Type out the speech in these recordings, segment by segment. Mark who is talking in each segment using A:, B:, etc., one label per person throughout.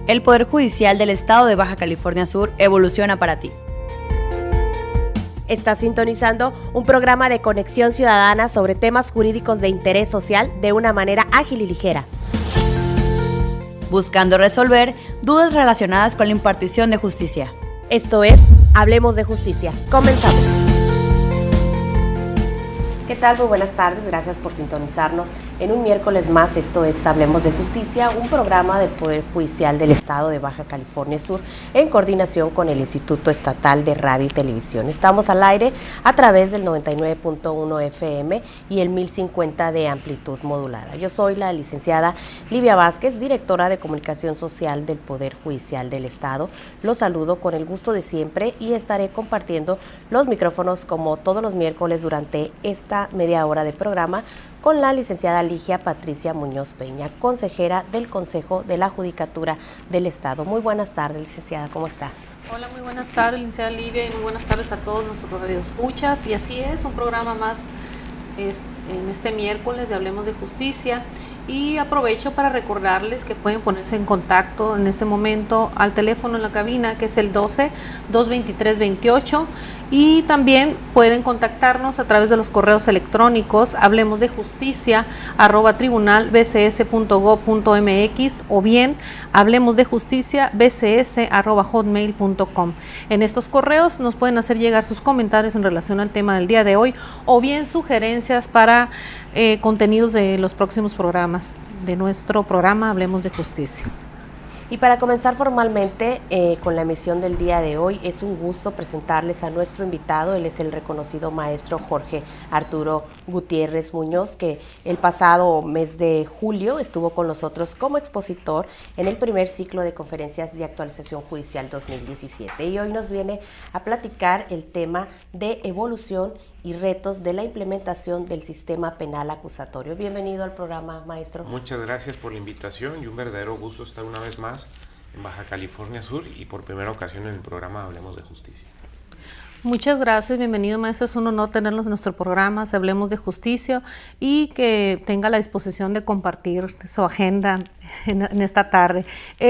A: El Poder Judicial del Estado de Baja California Sur evoluciona para ti.
B: Estás sintonizando un programa de conexión ciudadana sobre temas jurídicos de interés social de una manera ágil y ligera.
A: Buscando resolver dudas relacionadas con la impartición de justicia.
B: Esto es Hablemos de Justicia. Comenzamos. ¿Qué tal? Muy buenas tardes. Gracias por sintonizarnos en un miércoles más. Esto es Hablemos de Justicia, un programa del Poder Judicial del Estado de Baja California Sur en coordinación con el Instituto Estatal de Radio y Televisión. Estamos al aire a través del 99.1 FM y el 1050 de amplitud modulada. Yo soy la licenciada Livia Vázquez, directora de Comunicación Social del Poder Judicial del Estado. Los saludo con el gusto de siempre y estaré compartiendo los micrófonos como todos los miércoles durante esta media hora de programa con la licenciada Ligia Patricia Muñoz Peña, consejera del Consejo de la Judicatura del Estado. Muy buenas tardes, licenciada, ¿cómo está?
C: Hola, muy buenas tardes, licenciada Livia, y muy buenas tardes a todos nuestros radioescuchas. Y así es, un programa más en este miércoles de Hablemos de Justicia. Y aprovecho para recordarles que pueden ponerse en contacto en este momento al teléfono en la cabina, que es el 12-223-28, y también pueden contactarnos a través de los correos electrónicos hablemosdejusticia@tribunalbcs.gov.mx o bien hablemosdejusticia@bcs.hotmail.com. En estos correos nos pueden hacer llegar sus comentarios en relación al tema del día de hoy o bien sugerencias para contenidos de los próximos programas de nuestro programa Hablemos de Justicia.
B: Y para comenzar formalmente con la emisión del día de hoy, es un gusto presentarles a nuestro invitado. Él es el reconocido maestro Jorge Arturo Gutiérrez Muñoz, que el pasado mes de julio estuvo con nosotros como expositor en el primer ciclo de conferencias de actualización judicial 2017. Y hoy nos viene a platicar el tema de evolución y retos de la implementación del sistema penal acusatorio. Bienvenido al programa, maestro.
D: Muchas gracias por la invitación y un verdadero gusto estar una vez más en Baja California Sur y por primera ocasión en el programa Hablemos de Justicia.
C: Muchas gracias, bienvenido, maestro. Es un honor tenerlos en nuestro programa Hablemos de Justicia y que tenga la disposición de compartir su agenda en esta tarde.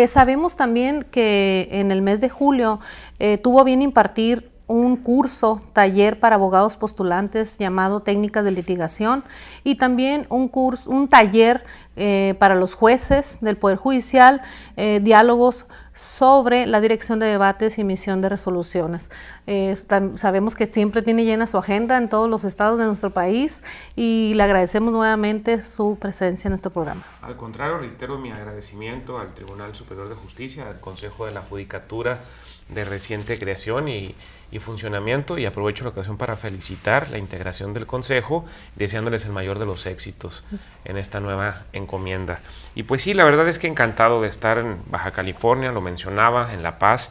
C: Sabemos también que en el mes de julio tuvo bien impartir un taller para abogados postulantes llamado Técnicas de Litigación y también un taller para los jueces del Poder Judicial, diálogos sobre la dirección de debates y emisión de resoluciones. Sabemos que siempre tiene llena su agenda en todos los estados de nuestro país y le agradecemos nuevamente su presencia en nuestro programa.
D: Al contrario, reitero mi agradecimiento al Tribunal Superior de Justicia, al Consejo de la Judicatura de reciente creación y funcionamiento, y aprovecho la ocasión para felicitar la integración del Consejo, deseándoles el mayor de los éxitos en esta nueva encomienda. Y pues sí, la verdad es que encantado de estar en Baja California, lo mencionaba, en La Paz.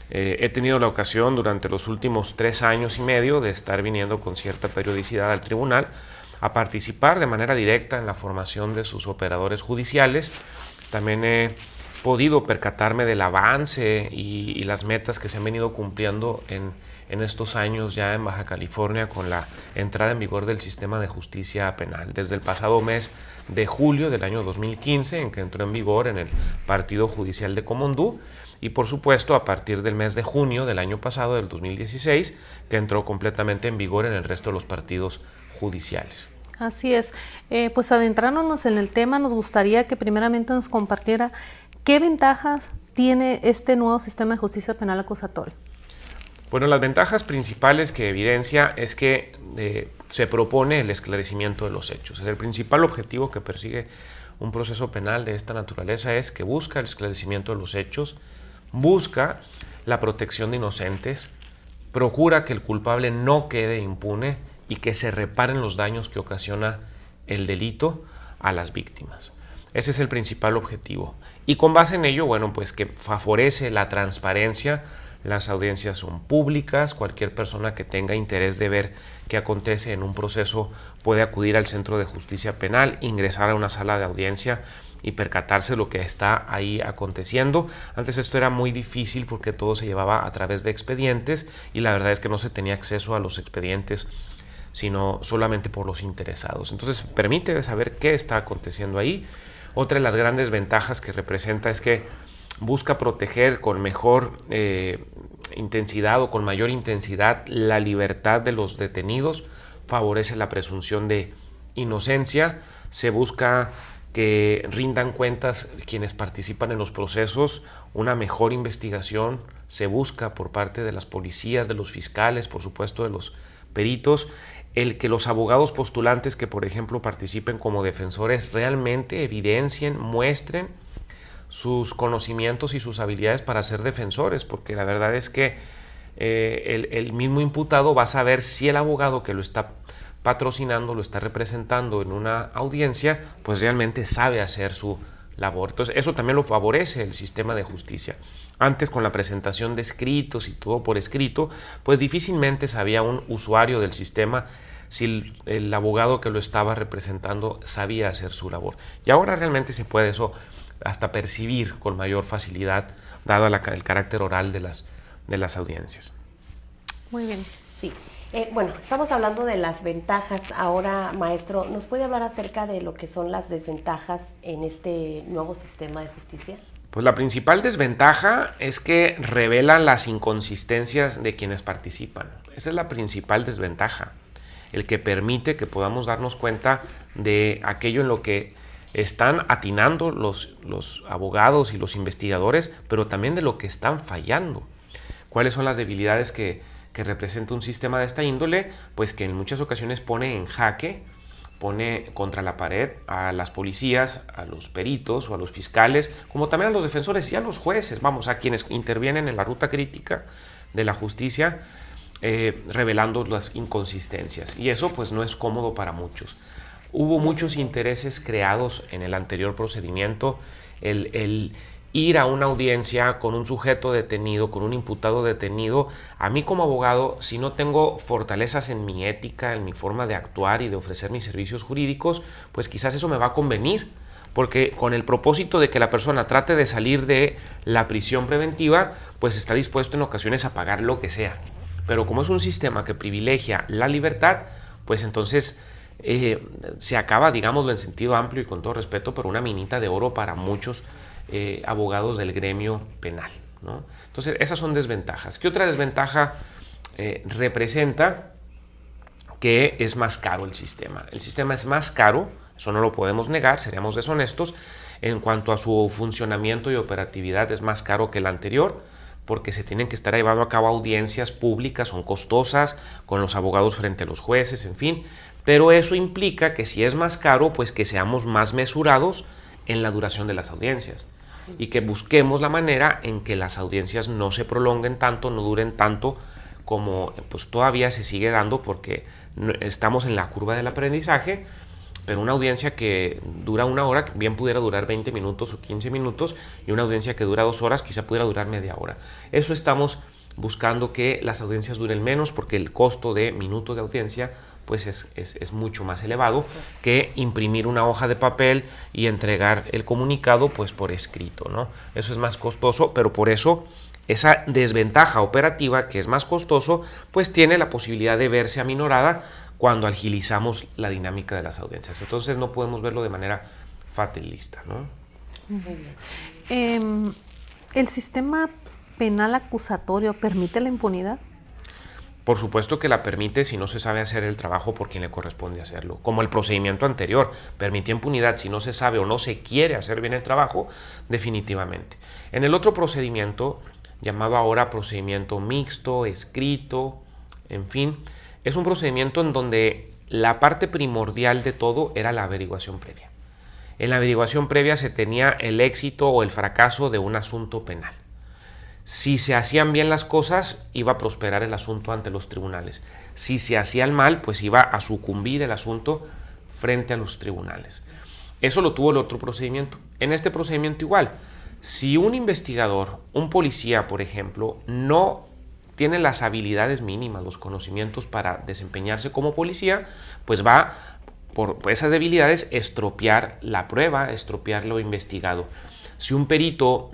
D: He tenido la ocasión durante los últimos 3 años y medio de estar viniendo con cierta periodicidad al tribunal a participar de manera directa en la formación de sus operadores judiciales. También he podido percatarme del avance y las metas que se han venido cumpliendo en estos años ya en Baja California con la entrada en vigor del sistema de justicia penal. Desde el pasado mes de julio del año 2015, en que entró en vigor en el Partido Judicial de Comondú, y por supuesto a partir del mes de junio del año pasado, del 2016, que entró completamente en vigor en el resto de los partidos judiciales.
C: Así es. Pues adentrándonos en el tema, nos gustaría que primeramente nos compartiera ¿qué ventajas tiene este nuevo sistema de justicia penal acusatorio?
D: Bueno, las ventajas principales que evidencia es que se propone el esclarecimiento de los hechos. El principal objetivo que persigue un proceso penal de esta naturaleza es que busca el esclarecimiento de los hechos, busca la protección de inocentes, procura que el culpable no quede impune y que se reparen los daños que ocasiona el delito a las víctimas. Ese es el principal objetivo. Y con base en ello, bueno, pues que favorece la transparencia. Las audiencias son públicas, cualquier persona que tenga interés de ver qué acontece en un proceso puede acudir al Centro de Justicia Penal, ingresar a una sala de audiencia y percatarse de lo que está ahí aconteciendo. Antes esto era muy difícil porque todo se llevaba a través de expedientes y la verdad es que no se tenía acceso a los expedientes sino solamente por los interesados. Entonces permite saber qué está aconteciendo ahí. Otra de las grandes ventajas que representa es que busca proteger con mejor intensidad o con mayor intensidad la libertad de los detenidos, favorece la presunción de inocencia, se busca que rindan cuentas quienes participan en los procesos, una mejor investigación se busca por parte de las policías, de los fiscales, por supuesto de los peritos, el que los abogados postulantes que por ejemplo participen como defensores realmente evidencien, muestren sus conocimientos y sus habilidades para ser defensores, porque la verdad es que el mismo imputado va a saber si el abogado que lo está patrocinando, lo está representando en una audiencia, pues realmente sabe hacer su labor. Entonces eso también lo favorece el sistema de justicia. Antes, con la presentación de escritos y todo por escrito, pues difícilmente sabía un usuario del sistema si el abogado que lo estaba representando sabía hacer su labor. Y ahora realmente se puede eso hasta percibir con mayor facilidad, dado el carácter oral de las audiencias.
C: Muy bien.
B: Sí. Bueno, estamos hablando de las ventajas. Ahora, maestro, ¿nos puede hablar acerca de lo que son las desventajas en este nuevo sistema de justicia?
D: Pues la principal desventaja es que revelan las inconsistencias de quienes participan. Esa es la principal desventaja, el que permite que podamos darnos cuenta de aquello en lo que están atinando los abogados y los investigadores, pero también de lo que están fallando. ¿Cuáles son las debilidades que representa un sistema de esta índole? Pues que en muchas ocasiones pone en jaque, pone contra la pared a las policías, a los peritos o a los fiscales, como también a los defensores y a los jueces, a quienes intervienen en la ruta crítica de la justicia, revelando las inconsistencias. Y eso pues no es cómodo para muchos. Hubo muchos intereses creados en el anterior procedimiento, el ir a una audiencia con un sujeto detenido, con un imputado detenido. A mí como abogado, si no tengo fortalezas en mi ética, en mi forma de actuar y de ofrecer mis servicios jurídicos, pues quizás eso me va a convenir, porque con el propósito de que la persona trate de salir de la prisión preventiva, pues está dispuesto en ocasiones a pagar lo que sea. Pero como es un sistema que privilegia la libertad, pues entonces se acaba, digámoslo en sentido amplio y con todo respeto, pero una minita de oro para muchos abogados del gremio penal, ¿no? Entonces esas son desventajas. ¿Qué otra desventaja representa? Que es más caro el sistema. El sistema es más caro, eso no lo podemos negar, seríamos deshonestos. En cuanto a su funcionamiento y operatividad es más caro que el anterior, porque se tienen que estar llevando a cabo audiencias públicas, son costosas, con los abogados frente a los jueces, en fin. Pero eso implica que si es más caro, pues que seamos más mesurados en la duración de las audiencias y que busquemos la manera en que las audiencias no se prolonguen tanto, no duren tanto como pues todavía se sigue dando, porque estamos en la curva del aprendizaje. Pero una audiencia que dura 1 hora bien pudiera durar 20 minutos o 15 minutos, y una audiencia que dura 2 horas quizá pudiera durar media hora. Eso estamos buscando, que las audiencias duren menos, porque el costo de minutos de audiencia pues es mucho más elevado que imprimir una hoja de papel y entregar el comunicado pues por escrito, ¿no? Eso es más costoso, pero por eso esa desventaja operativa, que es más costoso, pues tiene la posibilidad de verse aminorada cuando agilizamos la dinámica de las audiencias. Entonces no podemos verlo de manera fatalista, ¿no?
C: ¿El sistema penal acusatorio permite la impunidad?
D: Por supuesto que la permite si no se sabe hacer el trabajo por quien le corresponde hacerlo. Como el procedimiento anterior permitía impunidad si no se sabe o no se quiere hacer bien el trabajo, definitivamente. En el otro procedimiento, llamado ahora procedimiento mixto, escrito, en fin, es un procedimiento en donde la parte primordial de todo era la averiguación previa. En la averiguación previa se tenía el éxito o el fracaso de un asunto penal. Si se hacían bien las cosas, iba a prosperar el asunto ante los tribunales. Si se hacían mal, pues iba a sucumbir el asunto frente a los tribunales. Eso lo tuvo el otro procedimiento. En este procedimiento igual, si un investigador, un policía, por ejemplo, no tiene las habilidades mínimas, los conocimientos para desempeñarse como policía, pues va por esas debilidades estropear la prueba, estropear lo investigado. Si un perito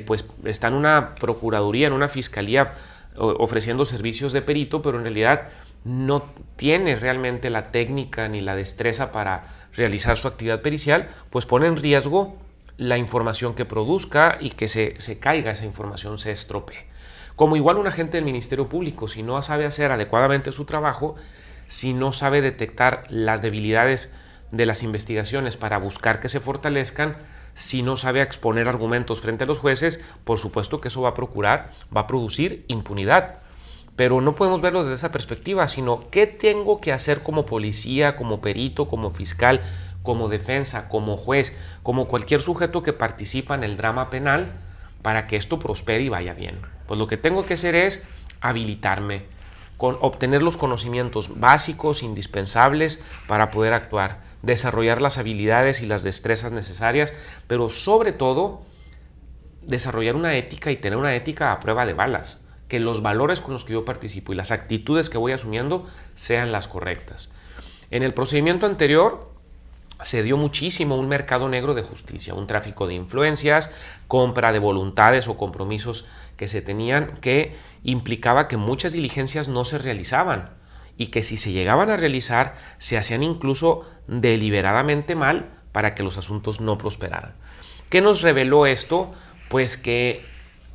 D: pues está en una procuraduría, en una fiscalía, ofreciendo servicios de perito, pero en realidad no tiene realmente la técnica ni la destreza para realizar su actividad pericial, pues pone en riesgo la información que produzca y que se caiga esa información, se estropee. Como igual un agente del Ministerio Público, si no sabe hacer adecuadamente su trabajo, si no sabe detectar las debilidades de las investigaciones para buscar que se fortalezcan, si no sabe exponer argumentos frente a los jueces, por supuesto que eso va a producir impunidad. Pero no podemos verlo desde esa perspectiva, sino qué tengo que hacer como policía, como perito, como fiscal, como defensa, como juez, como cualquier sujeto que participa en el drama penal para que esto prospere y vaya bien. Pues lo que tengo que hacer es habilitarme, obtener los conocimientos básicos, indispensables para poder actuar, desarrollar las habilidades y las destrezas necesarias, pero sobre todo desarrollar una ética y tener una ética a prueba de balas, que los valores con los que yo participo y las actitudes que voy asumiendo sean las correctas. En el procedimiento anterior se dio muchísimo un mercado negro de justicia, un tráfico de influencias, compra de voluntades o compromisos que se tenían, que implicaba que muchas diligencias no se realizaban y que si se llegaban a realizar se hacían incluso deliberadamente mal para que los asuntos no prosperaran. ¿Qué nos reveló esto? Pues que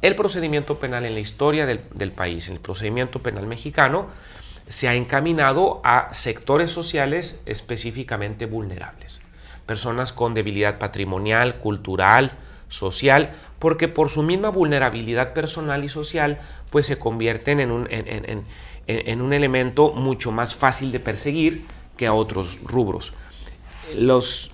D: el procedimiento penal en la historia del país, el procedimiento penal mexicano, se ha encaminado a sectores sociales específicamente vulnerables. Personas con debilidad patrimonial, cultural, social, porque por su misma vulnerabilidad personal y social, pues se convierten en un elemento mucho más fácil de perseguir que a otros rubros. Los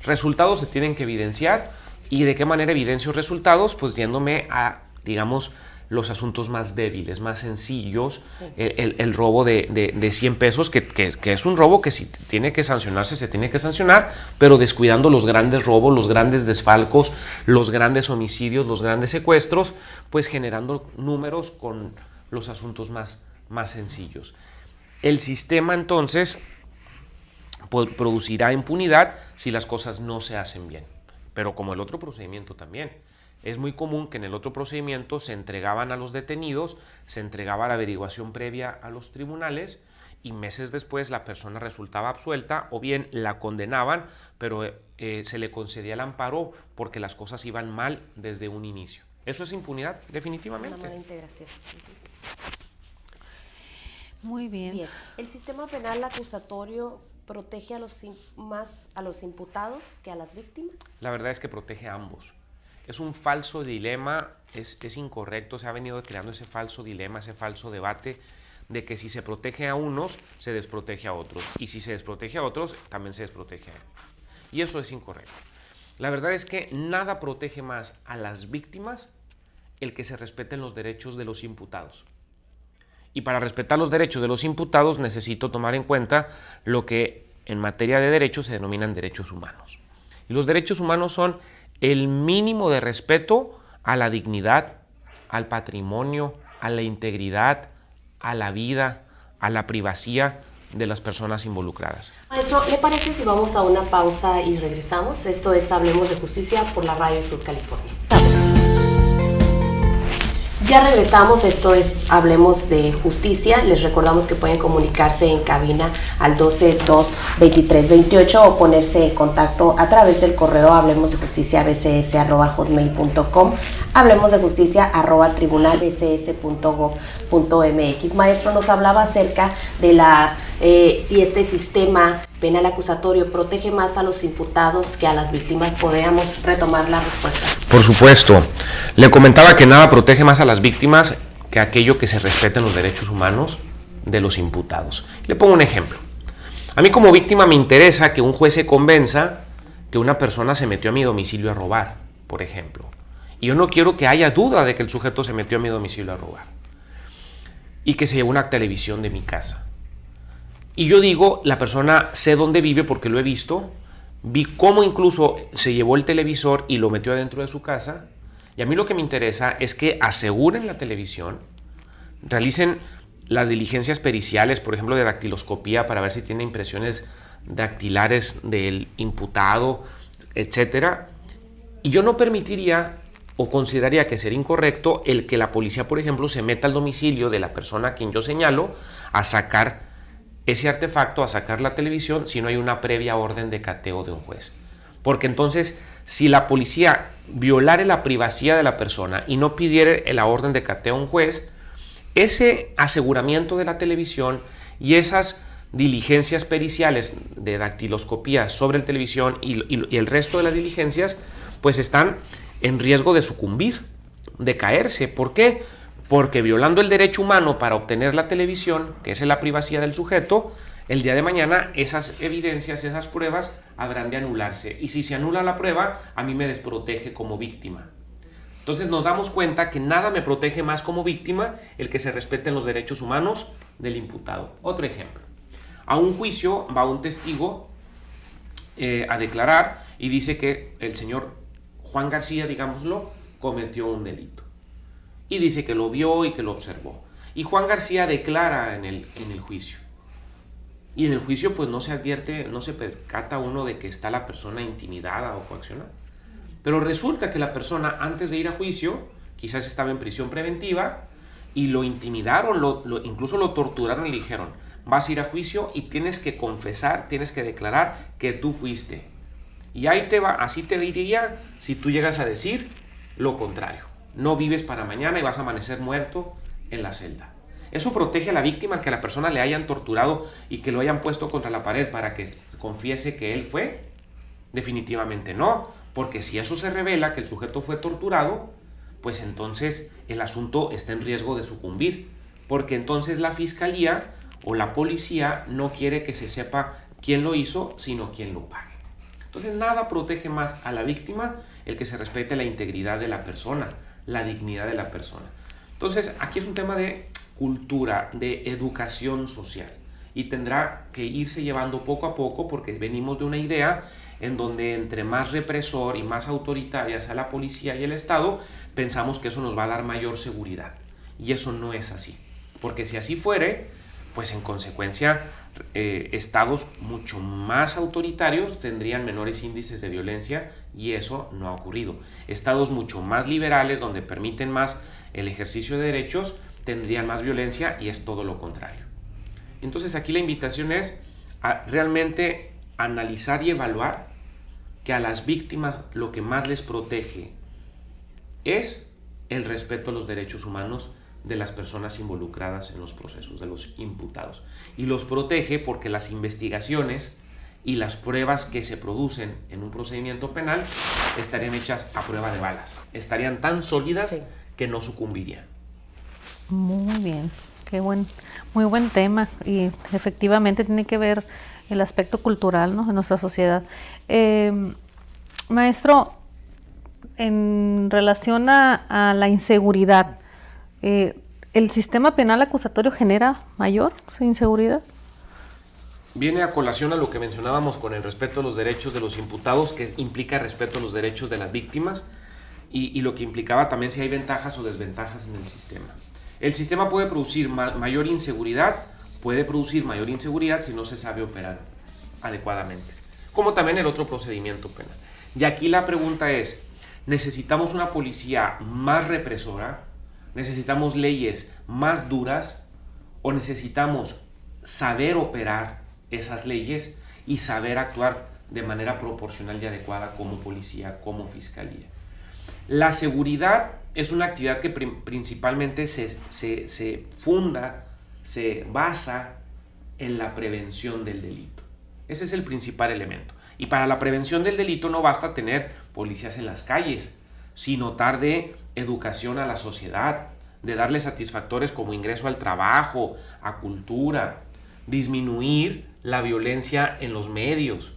D: resultados se tienen que evidenciar. ¿Y de qué manera evidencio resultados? Pues yéndome a, digamos, los asuntos más débiles, más sencillos, sí. El robo de 100 pesos, que es un robo que si tiene que sancionarse, se tiene que sancionar, pero descuidando los grandes robos, los grandes desfalcos, los grandes homicidios, los grandes secuestros, pues generando números con los asuntos más sencillos. El sistema entonces producirá impunidad si las cosas no se hacen bien. Pero como el otro procedimiento también. Es muy común que en el otro procedimiento se entregaban a los detenidos, se entregaba la averiguación previa a los tribunales y meses después la persona resultaba absuelta o bien la condenaban, pero se le concedía el amparo porque las cosas iban mal desde un inicio. ¿Eso es impunidad? Definitivamente.
B: Una mala integración.
C: Muy bien.
B: Bien. El sistema penal acusatorio ¿protege más a los imputados que a las víctimas?
D: La verdad es que protege a ambos. Es un falso dilema, es incorrecto, se ha venido creando ese falso dilema, ese falso debate de que si se protege a unos, se desprotege a otros, y si se desprotege a otros, también se desprotege a ellos. Y eso es incorrecto. La verdad es que nada protege más a las víctimas el que se respeten los derechos de los imputados. Y para respetar los derechos de los imputados necesito tomar en cuenta lo que en materia de derechos se denominan derechos humanos. Y los derechos humanos son el mínimo de respeto a la dignidad, al patrimonio, a la integridad, a la vida, a la privacidad de las personas involucradas.
B: Maestro, ¿le parece si vamos a una pausa y regresamos? Esto es Hablemos de Justicia por la Radio Sur California. Ya regresamos, esto es Hablemos de Justicia. Les recordamos que pueden comunicarse en cabina al 12-2-23-28 o ponerse en contacto a través del correo hablemosdejusticia@bcs.hotmail.com, hablemosdejusticia@tribunalbcs.gov.mx. Maestro, nos hablaba acerca de si este sistema penal acusatorio protege más a los imputados que a las víctimas. ¿Podríamos retomar la respuesta?
D: Por supuesto. Le comentaba que nada protege más a las víctimas que aquello que se respeten los derechos humanos de los imputados. Le pongo un ejemplo. A mí como víctima me interesa que un juez se convenza que una persona se metió a mi domicilio a robar, por ejemplo. Y yo no quiero que haya duda de que el sujeto se metió a mi domicilio a robar. Y que se llevó una televisión de mi casa. Y yo digo, la persona sé dónde vive porque lo he visto, vi cómo incluso se llevó el televisor y lo metió adentro de su casa, y a mí lo que me interesa es que aseguren la televisión, realicen las diligencias periciales, por ejemplo de dactiloscopía, para ver si tiene impresiones dactilares del imputado, etcétera. Y yo no permitiría o consideraría que sería incorrecto el que la policía, por ejemplo, se meta al domicilio de la persona a quien yo señalo a sacar ese artefacto, a sacar la televisión, si no hay una previa orden de cateo de un juez. Porque entonces Si la policía violare la privacidad de la persona y no pidiera la orden de cateo a un juez, ese aseguramiento de la televisión y esas diligencias periciales de dactiloscopía sobre el televisión y el resto de las diligencias, pues están en riesgo de sucumbir, de caerse. ¿Por qué? Porque violando el derecho humano para obtener la televisión, que es la privacidad del sujeto, el día de mañana esas evidencias, esas pruebas habrán de anularse. Y si se anula la prueba, a mí me desprotege como víctima. Entonces nos damos cuenta que nada me protege más como víctima el que se respeten los derechos humanos del imputado. Otro ejemplo. A un juicio va un testigo a declarar y dice que el señor Juan García, digámoslo, cometió un delito. Y dice que lo vio y que lo observó. Y Juan García declara en el juicio. Y en el juicio pues no se advierte, no se percata uno de que está la persona intimidada o coaccionada. Pero resulta que la persona antes de ir a juicio, quizás estaba en prisión preventiva y lo intimidaron, incluso lo torturaron y le dijeron: vas a ir a juicio y tienes que confesar, tienes que declarar que tú fuiste. Y ahí te va, así te diría si tú llegas a decir lo contrario. No vives para mañana y vas a amanecer muerto en la celda. ¿Eso protege a la víctima, que a la persona le hayan torturado y que lo hayan puesto contra la pared para que confiese que él fue? Definitivamente no, porque si eso se revela, que el sujeto fue torturado, pues entonces el asunto está en riesgo de sucumbir, porque entonces la fiscalía o la policía no quiere que se sepa quién lo hizo, sino quién lo pague. Entonces nada protege más a la víctima el que se respete la integridad de la persona, la dignidad de la persona. Entonces aquí es un tema de cultura, de educación social, y tendrá que irse llevando poco a poco, porque venimos de una idea en donde entre más represor y más autoritaria sea la policía y el Estado, pensamos que eso nos va a dar mayor seguridad, y eso no es así, porque si así fuere, pues en consecuencia estados mucho más autoritarios tendrían menores índices de violencia, y eso no ha ocurrido. Estados mucho más liberales, donde permiten más el ejercicio de derechos, tendrían más violencia, y es todo lo contrario. Entonces aquí la invitación es a realmente analizar y evaluar que a las víctimas lo que más les protege es el respeto a los derechos humanos de las personas involucradas en los procesos, de los imputados. Y los protege porque las investigaciones y las pruebas que se producen en un procedimiento penal estarían hechas a prueba de balas, estarían tan sólidas que no sucumbirían.
C: Muy bien, muy buen tema, y efectivamente tiene que ver el aspecto cultural, ¿no?, en nuestra sociedad. Maestro, en relación a la inseguridad, ¿el sistema penal acusatorio genera mayor inseguridad?
D: Viene a colación a lo que mencionábamos con el respeto a los derechos de los imputados, que implica respeto a los derechos de las víctimas, y lo que implicaba también si hay ventajas o desventajas en el sistema. El sistema puede producir mayor inseguridad, si no se sabe operar adecuadamente, como también el otro procedimiento penal. Y aquí la pregunta es, ¿necesitamos una policía más represora? ¿Necesitamos leyes más duras? ¿O necesitamos saber operar esas leyes y saber actuar de manera proporcional y adecuada como policía, como fiscalía? La seguridad es una actividad que principalmente se funda, se basa en la prevención del delito. Ese es el principal elemento. Y para la prevención del delito no basta tener policías en las calles, sino dar de educación a la sociedad, de darle satisfactores como ingreso al trabajo, a cultura, disminuir la violencia en los medios,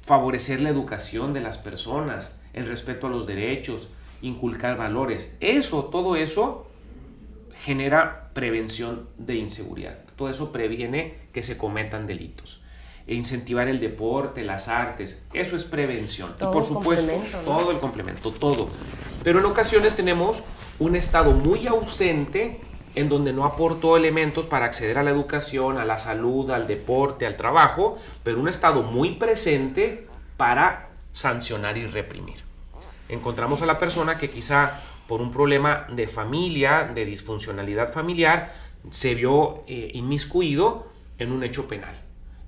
D: favorecer la educación de las personas, el respeto a los derechos, inculcar valores. Todo eso genera prevención de inseguridad. Todo eso previene que se cometan delitos. E incentivar el deporte, las artes, eso es prevención.
B: Todo,
D: y por supuesto,
B: ¿no?
D: todo el complemento, todo. Pero en ocasiones tenemos un Estado muy ausente, en donde no aportó elementos para acceder a la educación, a la salud, al deporte, al trabajo, pero un Estado muy presente para sancionar y reprimir. Encontramos a la persona que quizá por un problema de familia, de disfuncionalidad familiar, se vio inmiscuido en un hecho penal.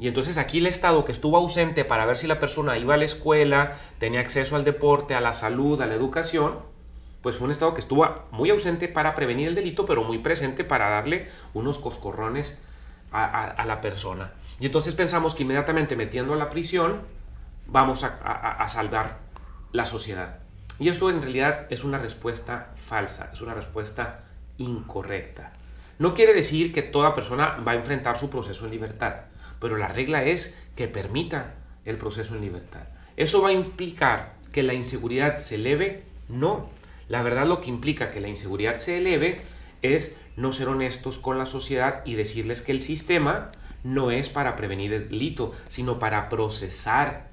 D: Y entonces aquí el Estado, que estuvo ausente para ver si la persona iba a la escuela, tenía acceso al deporte, a la salud, a la educación, pues fue un Estado que estuvo muy ausente para prevenir el delito, pero muy presente para darle unos coscorrones a la persona. Y entonces pensamos que inmediatamente metiendo a la prisión vamos a salvar la sociedad. Y esto en realidad es una respuesta falsa, es una respuesta incorrecta. No quiere decir que toda persona va a enfrentar su proceso en libertad, pero la regla es que permita el proceso en libertad. ¿Eso va a implicar que la inseguridad se eleve? No. La verdad, lo que implica que la inseguridad se eleve es no ser honestos con la sociedad y decirles que el sistema no es para prevenir el delito, sino para procesar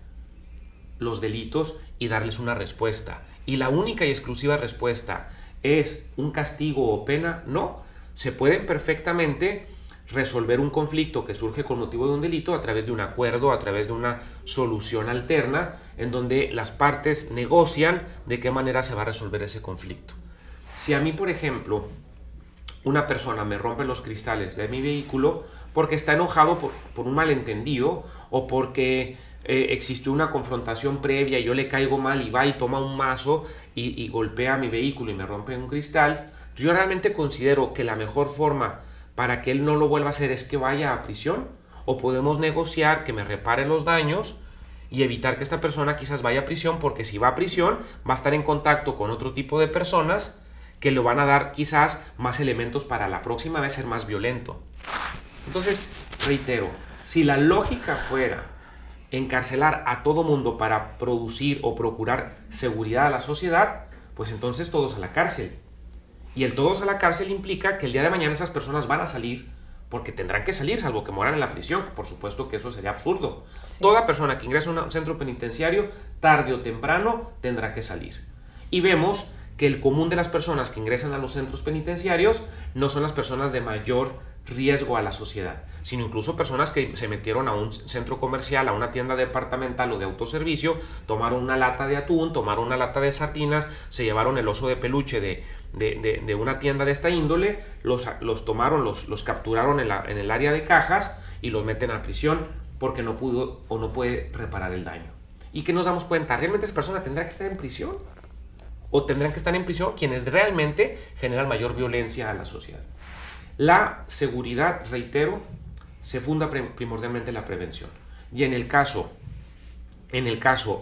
D: los delitos y darles una respuesta. Y la única y exclusiva respuesta es un castigo o pena. No, se pueden perfectamente resolver un conflicto que surge con motivo de un delito a través de un acuerdo, a través de una solución alterna, en donde las partes negocian de qué manera se va a resolver ese conflicto. Si a mí, por ejemplo, una persona me rompe los cristales de mi vehículo porque está enojado por un malentendido o porque existió una confrontación previa y yo le caigo mal y va y toma un mazo y golpea mi vehículo y me rompe un cristal, yo realmente considero que la mejor forma para que él no lo vuelva a hacer es que vaya a prisión, o podemos negociar que me repare los daños y evitar que esta persona quizás vaya a prisión, porque si va a prisión va a estar en contacto con otro tipo de personas que le van a dar quizás más elementos para la próxima vez ser más violento. Entonces, reitero, si la lógica fuera encarcelar a todo mundo para producir o procurar seguridad a la sociedad, pues entonces todos a la cárcel. Y el todos a la cárcel implica que el día de mañana esas personas van a salir, porque tendrán que salir, salvo que mueran en la prisión, que por supuesto que eso sería absurdo. Sí. Toda persona que ingresa a un centro penitenciario, tarde o temprano, tendrá que salir. Y vemos que el común de las personas que ingresan a los centros penitenciarios no son las personas de mayor riesgo a la sociedad, sino incluso personas que se metieron a un centro comercial, a una tienda departamental o de autoservicio, tomaron una lata de atún, tomaron una lata de sardinas, se llevaron el oso de peluche de una tienda de esta índole, los tomaron, los capturaron en el área de cajas y los meten a prisión porque no pudo o no puede reparar el daño. ¿Y qué nos damos cuenta? ¿Realmente esa persona tendrá que estar en prisión? ¿O tendrán que estar en prisión quienes realmente generan mayor violencia a la sociedad? La seguridad, reitero, se funda primordialmente en la prevención. Y en el caso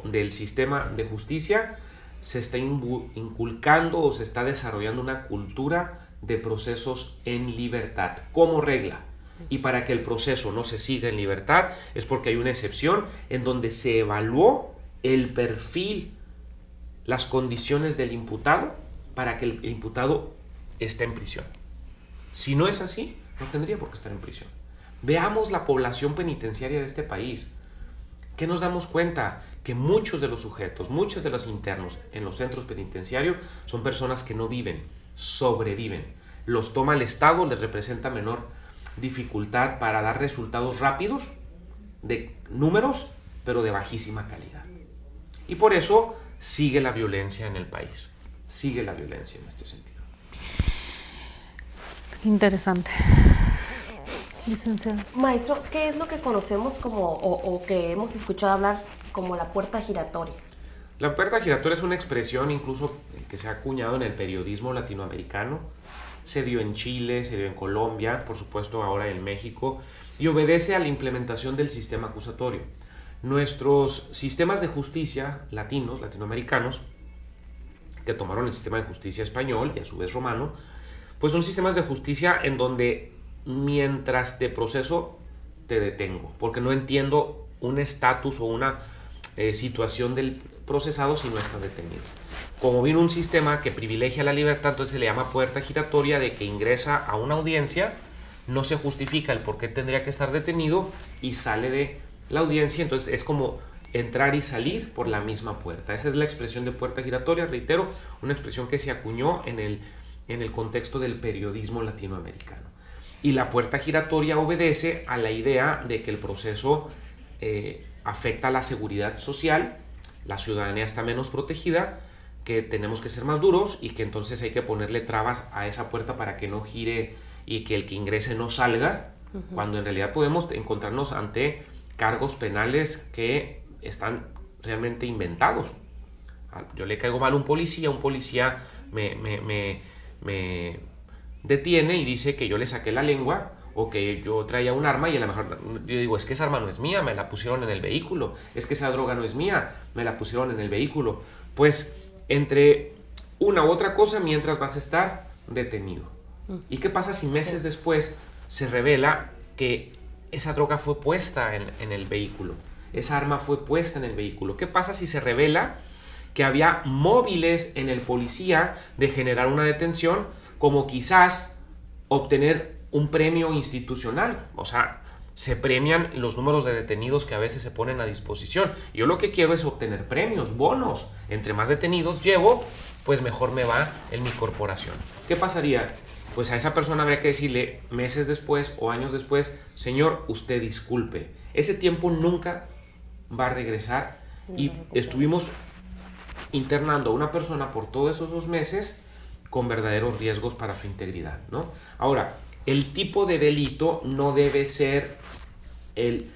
D: del sistema de justicia, se está inculcando o se está desarrollando una cultura de procesos en libertad como regla. Y para que el proceso no se siga en libertad es porque hay una excepción en donde se evaluó el perfil, las condiciones del imputado para que el imputado esté en prisión. Si no es así, no tendría por qué estar en prisión. Veamos la población penitenciaria de este país. ¿Qué nos damos cuenta? Que muchos de los sujetos, muchos de los internos en los centros penitenciarios son personas que no viven, sobreviven. Los toma el Estado, les representa menor dificultad para dar resultados rápidos, de números, pero de bajísima calidad. Y por eso sigue la violencia en el país. Sigue la violencia en este sentido.
C: Interesante. Licenciado.
B: Maestro, ¿qué es lo que conocemos como o que hemos escuchado hablar como la puerta giratoria?
D: La puerta giratoria es una expresión incluso que se ha acuñado en el periodismo latinoamericano. Se dio en Chile, se dio en Colombia, por supuesto ahora en México, y obedece a la implementación del sistema acusatorio. Nuestros sistemas de justicia latinoamericanos, que tomaron el sistema de justicia español y a su vez romano, pues son sistemas de justicia en donde mientras te proceso te detengo, porque no entiendo un estatus o una situación del procesado si no está detenido. Como vino un sistema que privilegia la libertad, entonces se le llama puerta giratoria, de que ingresa a una audiencia, no se justifica el por qué tendría que estar detenido y sale de la audiencia, entonces es como entrar y salir por la misma puerta. Esa es la expresión de puerta giratoria, reitero, una expresión que se acuñó en el contexto del periodismo latinoamericano. Y la puerta giratoria obedece a la idea de que el proceso afecta a la seguridad social, la ciudadanía está menos protegida, que tenemos que ser más duros y que entonces hay que ponerle trabas a esa puerta para que no gire y que el que ingrese no salga, cuando en realidad podemos encontrarnos ante cargos penales que están realmente inventados. Yo le caigo mal a un policía me detiene y dice que yo le saqué la lengua o que yo traía un arma y a lo mejor yo digo, es que esa arma no es mía, me la pusieron en el vehículo, es que esa droga no es mía, me la pusieron en el vehículo. Pues entre una u otra cosa mientras vas a estar detenido. ¿Y qué pasa si meses después se revela que esa droga fue puesta en el vehículo? Esa arma fue puesta en el vehículo. ¿Qué pasa si se revela que había móviles en el policía de generar una detención, como quizás obtener un premio institucional? O sea, se premian los números de detenidos que a veces se ponen a disposición. Yo lo que quiero es obtener premios, bonos. Entre más detenidos llevo, pues mejor me va en mi corporación. ¿Qué pasaría? Pues a esa persona habría que decirle meses después o años después, señor, usted disculpe. Ese tiempo nunca va a regresar y estuvimos internando a una persona por todos esos 2 meses con verdaderos riesgos para su integridad, ¿no? Ahora, el tipo de delito no debe ser el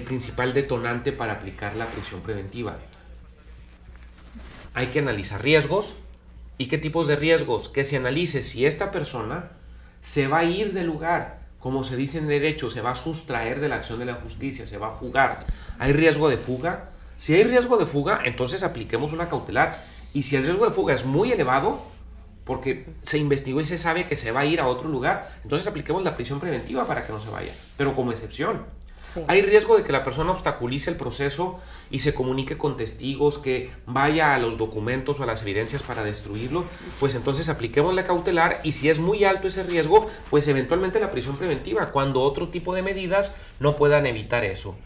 D: principal detonante para aplicar la prisión preventiva. Hay que analizar riesgos. ¿Y qué tipos de riesgos? Que se analice si esta persona se va a ir del lugar, como se dice en derecho, se va a sustraer de la acción de la justicia, se va a fugar. ¿Hay riesgo de fuga? Si hay riesgo de fuga, entonces apliquemos una cautelar. Y si el riesgo de fuga es muy elevado, porque se investigó y se sabe que se va a ir a otro lugar, entonces apliquemos la prisión preventiva para que no se vaya, pero como excepción. Sí. Hay riesgo de que la persona obstaculice el proceso y se comunique con testigos, que vaya a los documentos o a las evidencias para destruirlo, pues entonces apliquemos la cautelar, y si es muy alto ese riesgo, pues eventualmente la prisión preventiva, cuando otro tipo de medidas no puedan evitar eso.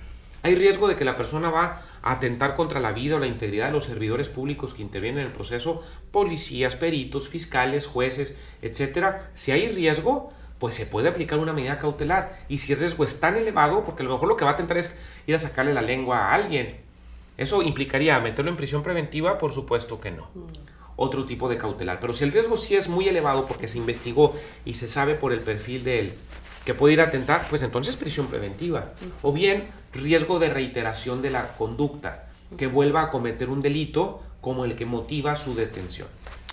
D: Hay riesgo de que la persona va a atentar contra la vida o la integridad de los servidores públicos que intervienen en el proceso, policías, peritos, fiscales, jueces, etcétera. Si hay riesgo, pues se puede aplicar una medida cautelar. Y si el riesgo es tan elevado, porque a lo mejor lo que va a tentar es ir a sacarle la lengua a alguien, ¿eso implicaría meterlo en prisión preventiva? Por supuesto que no. Otro tipo de cautelar. Pero si el riesgo sí es muy elevado porque se investigó y se sabe por el perfil de él que puede ir a atentar, pues entonces prisión preventiva. O bien riesgo de reiteración de la conducta, que vuelva a cometer un delito como el que motiva su detención.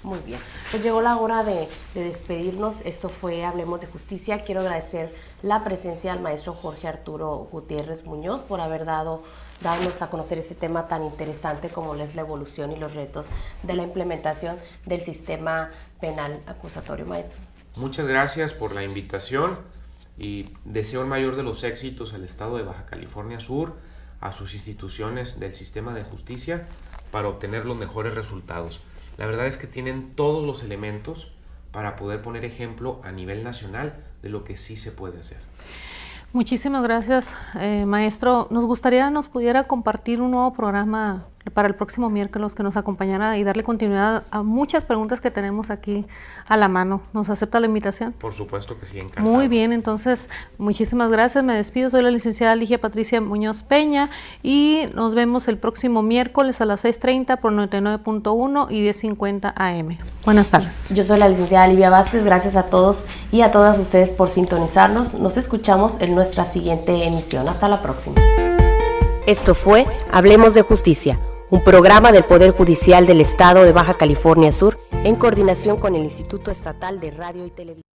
B: Muy bien, pues llegó la hora de despedirnos. Esto fue Hablemos de Justicia. Quiero agradecer la presencia del maestro Jorge Arturo Gutiérrez Muñoz por haber darnos a conocer ese tema tan interesante como es la evolución y los retos de la implementación del sistema penal acusatorio, maestro.
D: Muchas gracias por la invitación y deseo el mayor de los éxitos al Estado de Baja California Sur, a sus instituciones del sistema de justicia, para obtener los mejores resultados. La verdad es que tienen todos los elementos para poder poner ejemplo a nivel nacional de lo que sí se puede hacer.
C: Muchísimas gracias, maestro. Nos gustaría nos pudiera compartir un nuevo programa para el próximo miércoles, que nos acompañara y darle continuidad a muchas preguntas que tenemos aquí a la mano. ¿Nos acepta la invitación?
D: Por supuesto que sí, encantado.
C: Muy bien, entonces muchísimas gracias. Me despido, soy la licenciada Ligia Patricia Muñoz Peña y nos vemos el próximo miércoles a las 6:30 por 99.1 y 10:50 AM. Buenas tardes.
B: Yo soy la licenciada Livia Vázquez. Gracias a todos y a todas ustedes por sintonizarnos. Nos escuchamos en nuestra siguiente emisión. Hasta la próxima. Esto fue Hablemos de Justicia, un programa del Poder Judicial del Estado de Baja California Sur en coordinación con el Instituto Estatal de Radio y Televisión.